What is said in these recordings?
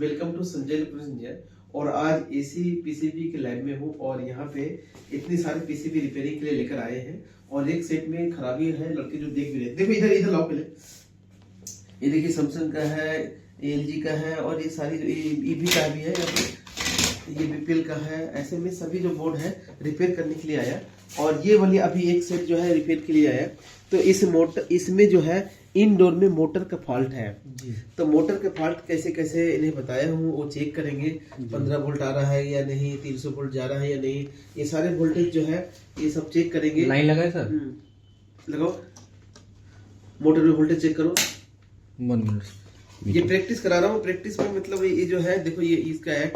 Welcome to Sanjay electronics India. और आज AC PCB के लैब में हूँ और यहाँ पे इतनी सारे पीसीबी रिपेयरिंग के लिए लेकर आए हैं और एक सेट में खराबी है। लड़के जो देख भी रहे, देखो इधर इधर लाओ पहले। ये देखिए सैमसंग का है, एलजी का है और ये सारी ईवी का भी है, ये बीपीएल का है। ऐसे में सभी जो बोर्ड है रिपेयर करने के लिए आया और ये वाली अभी एक सेट जो है रिपेयर के लिए आया। तो इस मोटर इसमें जो है इनडोर में मोटर का फॉल्ट है जी। तो मोटर का फॉल्ट कैसे कैसे इन्हें बताया हूँ, वो चेक करेंगे 15 वोल्ट आ रहा है या नहीं, 300 वोल्ट जा रहा है या नहीं, ये सारे वोल्टेज जो है ये सब चेक करेंगे। लाइन लगाए सर, लगाओ, मोटर में वोल्टेज चेक करो। 1 मिनट, ये प्रैक्टिस करा रहा हूँ। प्रैक्टिस में मतलब ये जो है देखो, ये इसका है,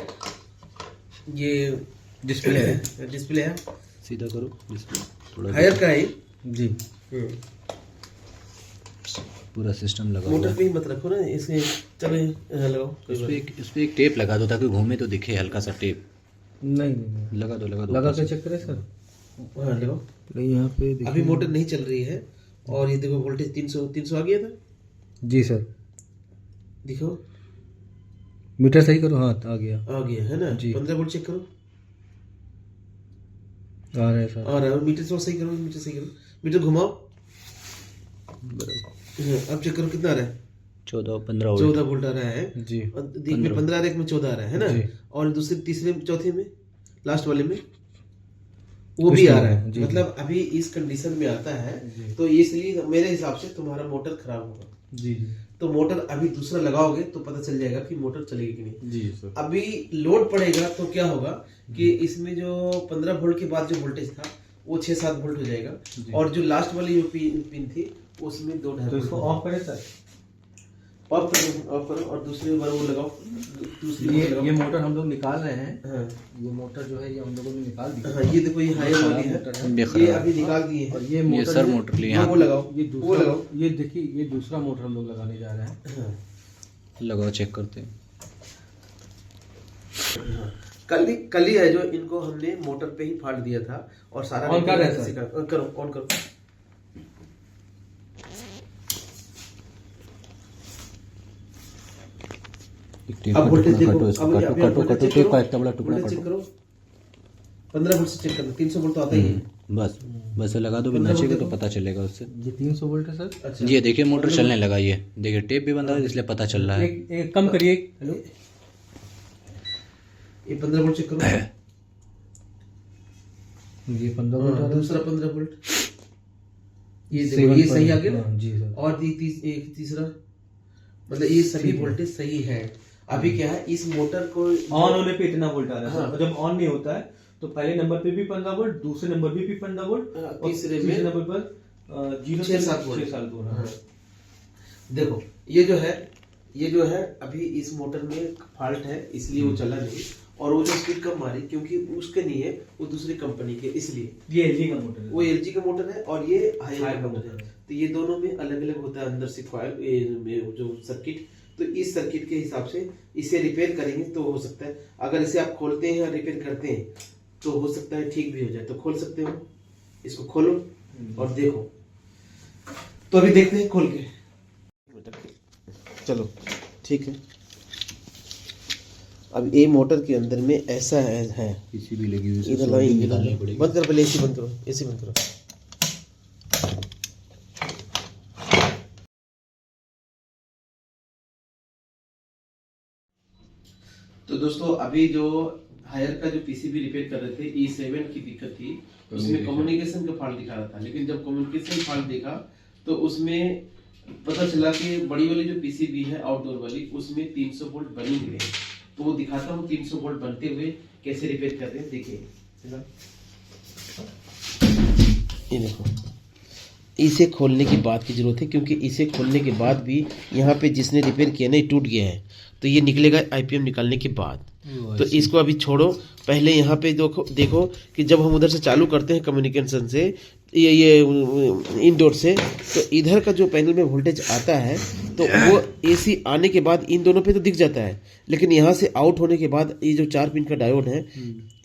ये डिस्प्ले है, डिस्प्ले है, सीधा करो डिस्प्ले थोड़ा हायर का है जी। पूरा सिस्टम लगा मोटर पे ही मत रखो ना, इसके चलो लगाओ। इस पे एक टेप लगा दो ताकि घूमे तो दिखे, हल्का सा टेप। नहीं लगा दो लगा के चेक करें सर। हाँ लगाओ। यहाँ पे अभी मोटर नहीं चल रही है और ये देखो वोल्टेज 300 आ गया था जी सर। दिखो मीटर सही करो, हाँ आ गया है ना जी। 15 वोल्ट चेक करो, आ रहा है सर, आ रहा है। मीटर थोड़ा सही करो, मीटर सही करो, मीटर घुमाओ। अब चेक करो कितना आ रहा है, 14-15 वोल्ट आ रहा है जी। और देख में 15 आ रहा है, एक में 14 आ रहा है ना। और दूसरे तीसरे चौथे में लास्ट वाले में वो भी आ रहा है। मतलब अभी इस कंडीशन में आता है तो इसलिए मेरे हिसाब से तुम्हारा मोटर खराब होगा जी। तो मोटर अभी दूसरा लगाओगे तो पता चल जाएगा कि मोटर चलेगी कि नहीं जी सर। अभी लोड पड़ेगा तो क्या होगा कि इसमें जो 15 वोल्ट के बाद जो वोल्टेज था वो 6-7 वोल्ट हो जाएगा और जो लास्ट वाली जो पिन थी उसमें 2.5 तो इसको ऑफ करें सर, ऑफ करो और दूसरी बार वो लगाओ। ये मोटर हम लोग निकाल रहे हैं। हाँ। ये मोटर जो है ये हम लोगों ने निकाल दी। हाँ, ये देखो ये हायर वाली है, ये अभी निकाल दिए और हैं। ये मोटर सर मोटर लिए वो लगाओ, ये वो दूसरा लगाओ। ये देखिए ये दूसरा मोटर हम लोग लगाने जा रहे हैं। हाँ। लगाओ, चेक करते हैं। कल ही है जो इनको हमने मोटर पे ही फाड़ दिया था और सारा ऑन कर रहे हैं सर। करो, ऑन करो। अब वोल्टेज देखो, कटो टेप का इतना बड़ा टुकड़ा चेक कटो। करो, 15 वोल्ट से चेक करना, 300 वोल्ट तो आता ही है। बस लगा दो, बिना चेक तो पता चलेगा उससे। ये 300 वोल्ट है सर। अच्छा, ये देखिए मोटर चलने लगा, ये देखिए टेप भी बंधा है इसलिए पता चल रहा है। एक कम करिए। हेलो, ये 15 वोल्ट चेक करो। ये 15 वोल्ट आ रहा है। दूसरा 15 वोल्ट, ये देखो ये सही आ गया ना जी सर। और तीसरा, मतलब ये सभी वोल्टेज सही है। अभी क्या है, इस मोटर को ऑन होने पे इतना वोल्ट आ रहा है। हाँ। और जब ऑन नहीं होता है तो पहले नंबर पे भी 15 वोल्ट, दूसरे नंबर पे भी 15 वोल्ट और तीसरे नंबर पर 6-7 वोल्ट। 6-7 वोल्ट। हाँ। देखो ये जो है अभी इस मोटर में फॉल्ट है इसलिए वो चला नहीं और वो जो स्पीड कम मारी क्योंकि उसके नहीं है, वो दूसरी कंपनी के, इसलिए ये एलजी का मोटर है। वो एलजी का मोटर है और ये हायर का मोटर है। तो ये दोनों में अलग अलग होता है अंदर से कॉइल जो सर्किट। तो इस सर्किट के हिसाब से इसे रिपेयर करेंगे तो हो सकता है, अगर इसे आप खोलते हैं या रिपेयर करते हैं तो हो सकता है ठीक भी हो जाए। तो खोल सकते हो, इसको खोलो और देखो। तो अभी देखते हैं खोल के, चलो ठीक है। अब ये मोटर के अंदर में ऐसा है पीसीबी लगी हुई है, इधर लाइन बंद करो, पहले एसी बंद करो, एसी बंद करो। तो दोस्तों अभी जो हायर का जो पीसीबी रिपेयर कर रहे थे, E7 की दिक्कत थी, उसमें कम्युनिकेशन का फॉल्ट दिखा रहा था। लेकिन जब कम्युनिकेशन फॉल्ट देखा तो उसमें पता चला कि बड़ी वाली जो पीसीबी है आउटडोर वाली, उसमें 300 वोल्ट बनी हुई है। तो वो दिखाता हूँ 300 वोल्ट बनते हुए कैसे रिपेयर कर रहे हैं। देखिए ये देखो, इसे खोलने की बात की जरूरत है क्योंकि इसे खोलने के बाद भी यहाँ पे जिसने रिपेयर किया ना, ये टूट गया है। तो ये निकलेगा आईपीएम निकालने के बाद। तो इसको अभी छोड़ो, पहले यहाँ पे देखो कि जब हम उधर से चालू करते हैं कम्युनिकेशन से, ये इनडोर से, तो इधर का जो पैनल में वोल्टेज आता है तो वो एसी आने के बाद इन दोनों पे तो दिख जाता है, लेकिन यहाँ से आउट होने के बाद ये जो 4 पिन का डायोड है,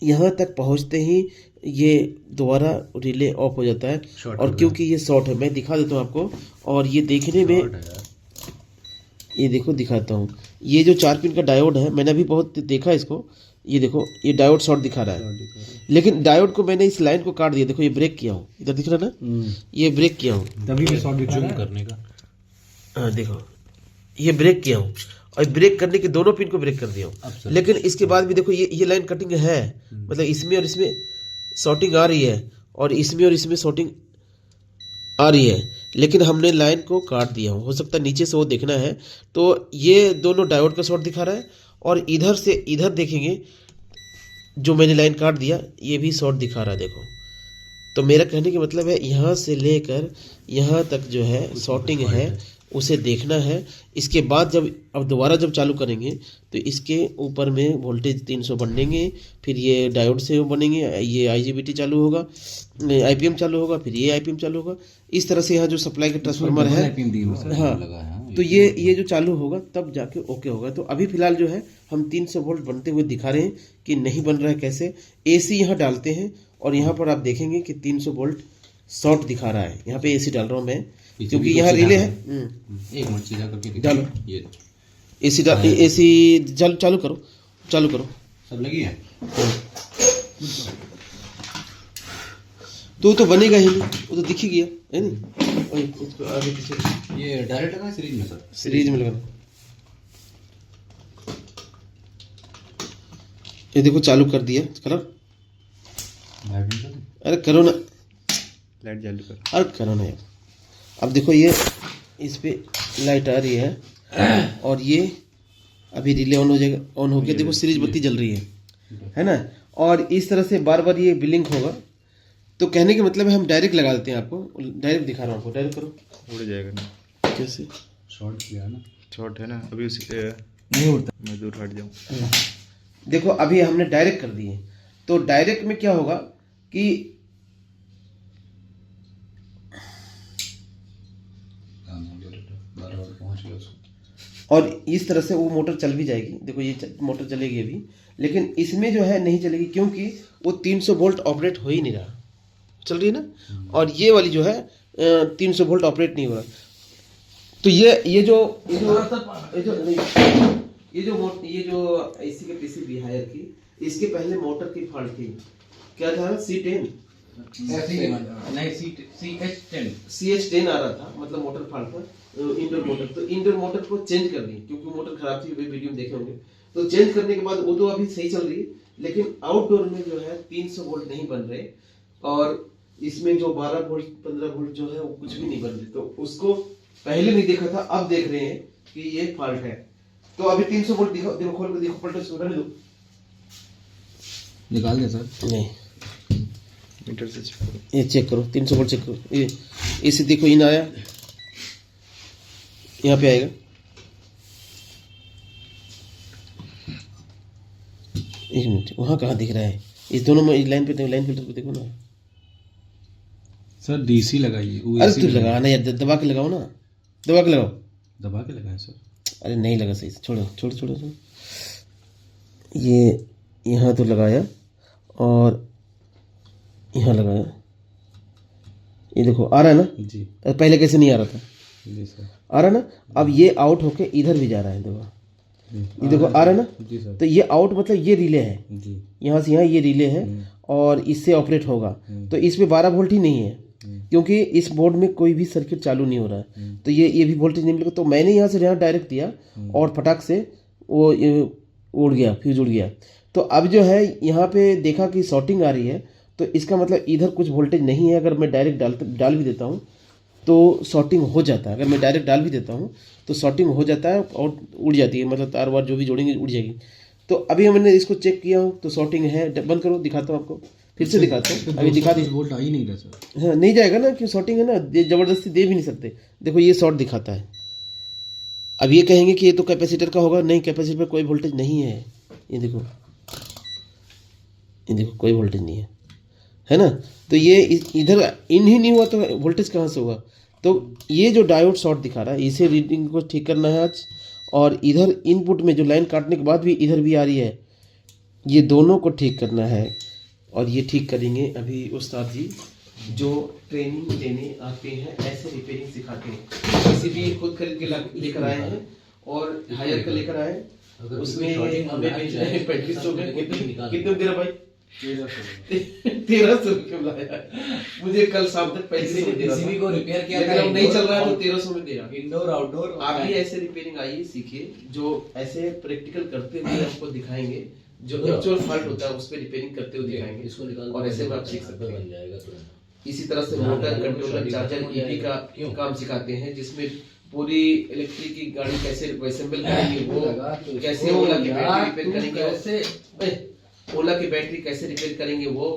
यहाँ तक पहुँचते ही ये दोबारा रिले ऑफ हो जाता है। और क्योंकि ये शॉर्ट है, मैं दिखा देता हूँ आपको। और ये देखने में ये देखो दिखाता हूँ, ये जो 4 पिन का डायोड है, मैंने अभी बहुत देखा इसको। ये देखो ये डायोड शॉर्ट दिखा रहा है, लेकिन डायोड को मैंने इस लाइन को काट दिया। देखो ये ब्रेक किया हूँ, इधर दिख रहा ना, ये ब्रेक किया हूँ, तभी भी शॉर्ट दिखा जूम रहा है। करने का। हाँ देखो ये ब्रेक किया हूँ, और ब्रेक करने के दोनों पिन को ब्रेक कर दिया हूँ। लेकिन इसके बाद भी देखो ये लाइन कटिंग है, मतलब इसमें और इसमें शॉर्टिंग आ रही है, और इसमें शॉर्टिंग आ रही है, लेकिन हमने लाइन को काट दिया हो सकता है नीचे से वो देखना है। तो ये दोनों डायोड का शॉर्ट दिखा रहा है, और इधर से इधर देखेंगे जो मैंने लाइन काट दिया, ये भी शॉर्ट दिखा रहा है देखो। तो मेरा कहने का मतलब है यहाँ से लेकर यहाँ तक जो है शॉर्टिंग है, उसे देखना है। इसके बाद जब अब दोबारा जब चालू करेंगे तो इसके ऊपर में वोल्टेज 300 बनेंगे, फिर ये डायोड से बनेंगे, ये IGBT चालू होगा, IPM चालू होगा, फिर ये IPM चालू होगा। इस तरह से यहाँ जो सप्लाई का ट्रांसफार्मर है, हाँ, तो ये जो चालू होगा तब जाके ओके होगा। तो अभी फिलहाल जो है हम 300 वोल्ट बनते हुए दिखा रहे हैं कि नहीं बन रहा है कैसे। AC यहाँ डालते हैं, और यहाँ पर आप देखेंगे कि 300 वोल्ट शॉर्ट दिखा रहा है। यहाँ पे AC डाल रहा हूँ मैं, क्योंकि यहाँ रिले है। एक मिनट सीधा करके डालो, ये AC डाल, AC चालू करो, चालू करो। सब लगी है। तो बनेगा ही नहीं, वो तो दिख ही गया है नहीं। और इसको आगे पीछे ये डायरेक्ट लगाना सीरीज में सर? सीरीज में लगाना। ये देखो चालू कर दिया, करो। अरे करो ना, लाइट चालू कर। अरे करो ना यार। अब देखो ये इस पे लाइट आ रही है, और ये अभी रिले ऑन हो जाएगा, ऑन होके देखो सीरीज बत्ती जल रही है ना। और इस तरह से बार बार ये ब्लिंक होगा। तो कहने का मतलब है हम डायरेक्ट लगा देते हैं, आपको डायरेक्ट दिखा रहा हूँ, आपको डायरेक्ट करो। उड़ जाएगा ना, कैसे? शॉर्ट किया ना, शॉर्ट है ना अभी उसी नहीं उड़ता। मैं दूर हट जाऊँ। देखो अभी हमने डायरेक्ट कर दिए, तो डायरेक्ट में क्या होगा कि पहुंच गया उसको। और इस तरह से वो मोटर चल भी जाएगी। देखो ये मोटर चलेगी अभी, लेकिन इसमें जो है नहीं चलेगी, क्योंकि वो 300 वोल्ट ऑपरेट हो ही नहीं रहा, चल रही है ना। और ये वाली जो है 300 वोल्ट ऑपरेट नहीं हो रहा। तो ये जो AC के PCB हायर की, इसके पहले मोटर की फॉल्ट थी। क्या था? C10 CH10 आ रहा था, मतलब मोटर फॉल्ट था, इंडोर मोटर। तो इंडोर मोटर को चेंज कर दी, क्योंकि मोटर खराब थी, वे वीडियो में देखे होंगे। तो चेंज करने के बाद वो तो अभी सही चल रही है, लेकिन आउटडोर में जो है 300 वोल्ट नहीं बन रहे, और इसमें जो 12 वोल्ट 15 वोल्ट जो है वो कुछ भी नहीं बन रहे। तो उसको पहले नहीं देखा था, अब देख रहे हैं कि ये फॉल्ट है। तो अभी 300 वोल्ट दिखाओ, देखो खोल के देखो, पलटो इसको रहने दो, निकाल दे सर। नहीं मीटर से चेक करो। ये चेक करो, 300 वोल्ट चेक करो। ये इसे देखो, इन आया, यहाँ पे आएगा। एक मिनट, वहाँ कहाँ दिख रहा है? इस दोनों में लाइन पे, लाइन फिल्टर पे देखो ना सर। DC लगाइए। अरे तू लगाना यार, दबा के लगाओ ना, दबा के लगाओ। दबा के लगाए सर। अरे नहीं लगा सही से, छोड़ो छोड़ो छोड़ो छोड़ो। ये यहाँ तो लगाया, और यहाँ लगाया, ये देखो आ रहा है ना जी। पहले कैसे नहीं आ रहा था? जी सर। आ रहा है ना। अब ये आउट होके इधर भी जा रहा है, देखो ये देखो आ रहा है ना। जी सर। तो ये आउट मतलब ये रिले है, जी। यहाँ से यहाँ ये रिले है, और इससे ऑपरेट होगा। तो इसमें 12 वोल्ट ही नहीं है, क्योंकि इस बोर्ड में कोई भी सर्किट चालू नहीं हो रहा है। तो ये भी वोल्टेज नहीं मिलेगा। तो मैंने यहाँ से यहाँ डायरेक्ट दिया, और फटाक से वो उड़ गया, फ्यूज उड़ गया। तो अब जो है यहाँ पे देखा कि शॉर्टिंग आ रही है, तो इसका मतलब इधर कुछ वोल्टेज नहीं है। अगर मैं डायरेक्ट डाल भी देता हूँ तो शॉर्टिंग हो जाता है। अगर मैं डायरेक्ट डाल भी देता हूँ तो शॉर्टिंग हो जाता है, और उड़ जाती है, मतलब तार वार जो भी जोड़ेंगे उड़ जाएगी। तो अभी मैंने इसको चेक किया हूँ, तो शॉर्टिंग है। बंद करो, दिखाता हूँ आपको, फिर से दिखाता हूँ। अभी दिखा दी, वोल्ट आ ही नहीं रहा सर। हाँ नहीं जाएगा ना, क्यों? शॉर्टिंग है ना, ज़बरदस्ती दे भी नहीं सकते। देखो ये शॉर्ट दिखाता है। अब ये कहेंगे कि ये तो कैपेसिटर का होगा, नहीं, कैपेसिटर पर कोई वोल्टेज नहीं है। ये देखो, ये देखो कोई वोल्टेज नहीं है ना। तो ये इधर इन ही नहीं हुआ तो वोल्टेज कहाँ से होगा? तो ये जो डायोड शॉर्ट दिखा रहा है, इसे रीडिंग को ठीक करना है आज। और इधर इनपुट में जो लाइन काटने के बाद भी इधर भी आ रही है, ये दोनों को ठीक करना है। और ये ठीक करेंगे अभी उस्ताद जी, जो ट्रेनिंग लेने आते हैं, ऐसे रिपेयरिंग सिखाते हैं। किसी भी खुद खरीद के लेकर आए हैं, और हायर का लेकर आए, अगर उसमें शॉर्टिंग हमें मंगानी बेचना है है, 3500 में। निकाल। कितने दे रहा भाई? 1300 रुपये लाया। मुझे कल शाम तक 3500 में दे रहा पीसीबी था, को रिपेयर किया लेकिन था, अब नहीं चल रहा है तो इंडोर 1300 में दे रहा। इंडोर आउटडोर आप भी ऐसे रिपेयरिंग आइए, सीखिए, जो ऐसे प्रैक्टिकल करते हुए आपको दिखाएंगे, जो एक्चुअल फॉल्ट होता है उस पे रिपेयरिंग करते हुए दिखाएंगे, इसको निकाल और ऐसे में आप सीख सकते बन हैं। जाएगा तुरंत। इसी तरह से हाँ, मोटर, हाँ, कंट्रोलर, शॉर्टिंग चार्जर, खत्म हो ईपी का जाएगा। क्यों? काम सिखाते हैं, जिसमें पूरी इलेक्ट्रिक की गाड़ी कैसे असेंबल करेंगे, वो कैसे ओला की बैटरी रिपेयर करेंगे, ओला की बैटरी कैसे रिपेयर करेंगे, वो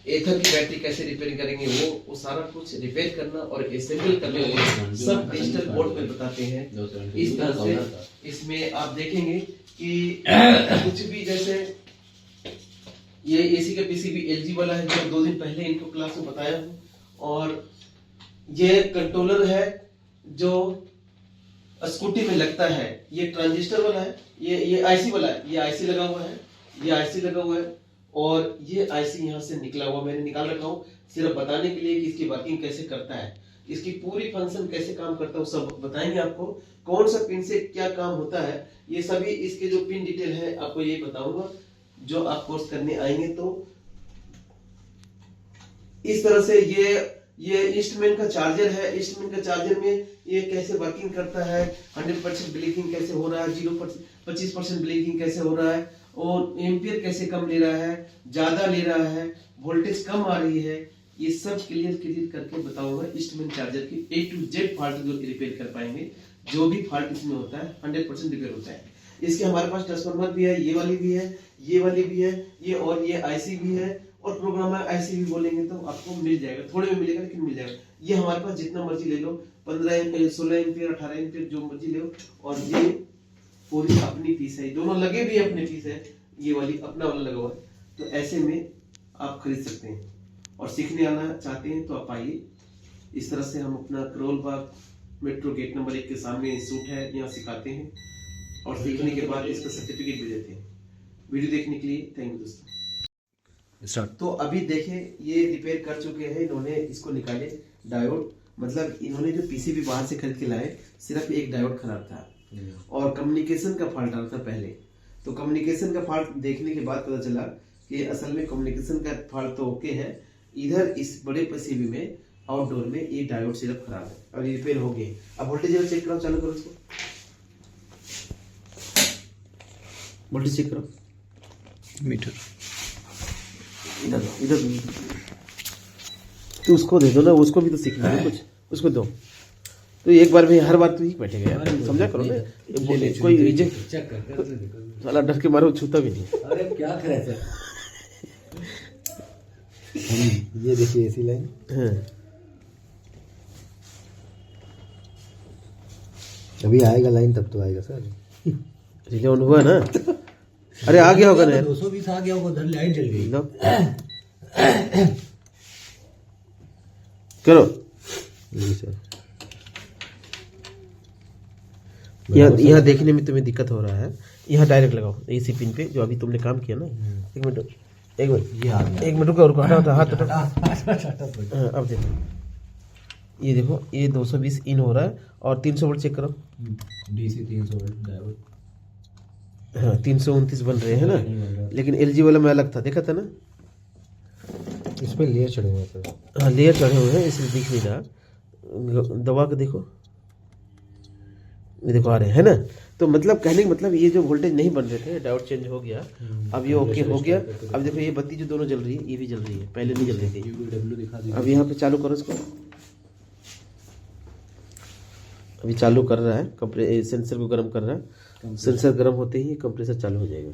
एथर की बैटरी कैसे रिपेयर करेंगे, वो सारा कुछ रिपेयर करना और असेंबल करना वो सब डिजिटल बोर्ड में बताते हैं। इस तरह से इसमें आप देखेंगे कि कुछ भी, जैसे ये एसी का पीसीबी एलजी वाला है, जो 2 दिन पहले इनको क्लास में बताया हूँ, और ये कंट्रोलर है जो स्कूटी में लगता है, ये ट्रांजिस्टर वाला है, ये आईसी वाला है, ये आईसी लगा हुआ है, ये आईसी लगा हुआ है, और ये आईसी यहाँ से निकला हुआ मैंने निकाल रखा हूँ, सिर्फ बताने के लिए कि इसकी वर्किंग कैसे करता है, इसकी पूरी फंक्शन कैसे काम करता है, वो सब बताएंगे आपको। कौन सा पिन से क्या काम होता है, ये सभी इसके जो पिन डिटेल है आपको ये बताऊंगा, जो आप कोर्स करने आएंगे। तो इस तरह से ये इंस्ट्रूमेंट का चार्जर है, इंस्ट्रूमेंट का चार्जर में ये कैसे वर्किंग करता है, 100% ब्लिंकिंग कैसे हो रहा है, 25% ब्लिंकिंग कैसे हो रहा है, और एम्पियर कैसे कम ले रहा है, ज्यादा ले रहा है, वोल्टेज कम आ रही है, ये सब क्लियर करके बताऊंगा। इंस्ट्रूमेंट चार्जर की A to Z फॉल्ट जो रिपेयर कर पाएंगे, जो भी फॉल्ट इसमें होता है 100% रिपेयर होता है। इसके हमारे पास ट्रांसफार्मर भी है, ये वाली भी है, ये वाली भी है, ये और ये आईसी भी है, और प्रोग्रामर आईसी भी बोलेंगे तो आपको मिल जाएगा, थोड़े में मिलेगा लेकिन मिल जाएगा। ये हमारे पास जितना मर्जी ले लो, 15 एम्पियर, 16 एम्पियर, 18 एम्पियर, जो मर्जी ले लो, और ये पूरी अपनी फीस है, दोनों लगे भी अपनी फीस है, ये वाली अपना वाला लगा हुआ है। तो ऐसे में आप खरीद सकते हैं, और सीखने आना चाहते हैं तो आप आइए। इस तरह से हम अपना Karol Bagh metro gate number 1 के सामने इंस्टीट्यूट है, यहाँ सिखाते हैं, और सीखने के बाद इसका सर्टिफिकेट भी देते हैं। वीडियो देखने के लिए थैंक यू दोस्तों। तो अभी देखें, ये रिपेयर कर चुके हैं इन्होंने, इसको निकाले डायोड, मतलब इन्होंने जो पीसीबी बाहर से खरीद के लाए, सिर्फ एक डायोड खराब था और कम्युनिकेशन का फॉल्ट आ रहा था पहले। तो कम्युनिकेशन का फॉल्ट देखने के बाद पता चला कि असल में कम्युनिकेशन का फॉल्ट तो ओके है, इधर इस बड़े पीसीबी में आउटडोर में ये डायोड सिर्फ खराब है, और ये रिपेयर हो गए। अब वोल्टेज चेक करो, चालू करो इसको, वोल्टेज चेक करो, मीटर इधर तो उसको दे दो ना, उसको भी तो सीखना है कुछ, उसको दो। तो एक बार में हर बार तो ही बैठेगा यार, समझा करो ना, कोई रिजेक्ट चेक कर साला डर के मारो छूता भी नहीं। अरे क्या करे सर, ये देखिए एसी लाइन, हाँ। अभी आएगा लाइन, तब तो आएगा सर। रिले ऑन हुआ ना, अरे आ गया होगा ना यार, 220 आ गया होगा, उधर लाइट जल गई। लो करो, जी सर। यहाँ देखने में तुम्हें दिक्कत हो रहा है, यहाँ डायरेक्ट लगाओ इसी पिन पे जो अभी तुमने काम किया ना। एक मिनट ये आ गया, एक मिनट रुको, हटा हाथ हटा। हाँ, अब देखो, ये देखो, ये 220 इन हो रहा है, और 300 वोल्ट चेक करो, डीसी 300 वोल्ट डायोड, हाँ 329 बन रहे हैं ना, लेकिन एलजी वाला में अलग था, देखा था ना, इस पे लेयर चढ़े हुए हैं सर। हाँ लेयर चढ़े हुए हैं, इसलिए दिख नहीं रहा, दबा के देखो, ये देखो आ रहे हैं ना। तो मतलब कहने का मतलब, ये जो वोल्टेज नहीं बन रहे थे, डायोड चेंज हो गया, अब ये ओके हो गया। अब देखो ये बत्ती जो दोनों जल रही है, ये भी जल रही है, पहले नहीं जल रही थी। यूवीडब्ल्यू दिखा दीजिए। अब यहाँ पे चालू करो इसको, अभी चालू कर रहा है, सेंसर को गर्म कर रहा है, सेंसर गर्म होते ही कंप्रेसर चालू हो जाएगा।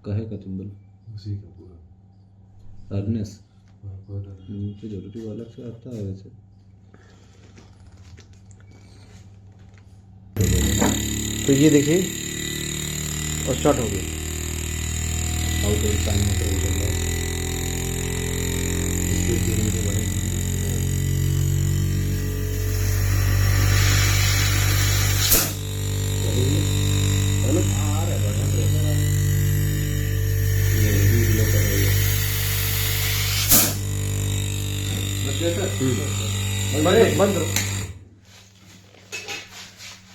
कहे का तुम बोलो, उसी का पूरा हार्नेस तो जरूरी वाला से आता है वैसे। तो ये देखिए, और स्टार्ट हो गया, आउट ऑफ टाइम में कर रहा है, स्पीड धीरे-धीरे बढ़ेगी। है ना? आ रहा है, बढ़िया प्रेशर आ रहा है, ये भी लो कर रही है। बंद करो।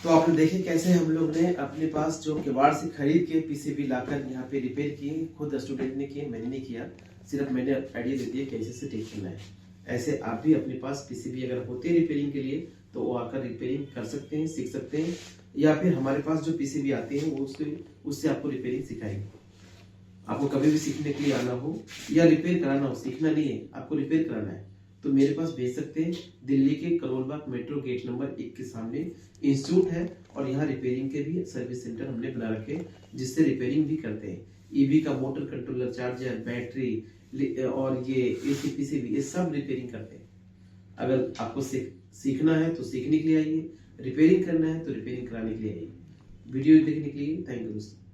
तो आपने देखे कैसे हम लोग ने अपने पास जो किवाड़ से खरीद के पीसीबी लाकर यहाँ पे रिपेयर किए, खुद स्टूडेंट ने किए, मैंने नहीं किया, सिर्फ मैंने आइडिया दे दिया कैसे से ठीक करना है। ऐसे आप भी अपने पास पीसीबी अगर होते हैं रिपेयरिंग के लिए तो वो आकर रिपेयरिंग कर सकते हैं, सीख सकते हैं, या फिर हमारे पास जो पीसीबी आते हैं वो उससे आपको रिपेयरिंग सिखाएंगे। आपको कभी भी सीखने के लिए आना हो या रिपेयर कराना हो, सीखना नहीं है, आपको रिपेयर कराना है, तो मेरे पास भेज सकते हैं। दिल्ली के करोलबाग मेट्रो गेट नंबर 1 के सामने इंस्टीट्यूट है और यहाँ रिपेयरिंग के भी सर्विस सेंटर हमने बना रखे जिससे रिपेयरिंग भी करते हैं। ईवी का मोटर कंट्रोलर, चार्जर, बैटरी और ये एसी पीसीबी ये सब रिपेयरिंग करते हैं। अगर आपको सीखना है तो सीखने के लिए आइए, रिपेयरिंग करना है तो रिपेयरिंग कराने के लिए आइए। वीडियो देखने के लिए थैंक यू दोस्तों।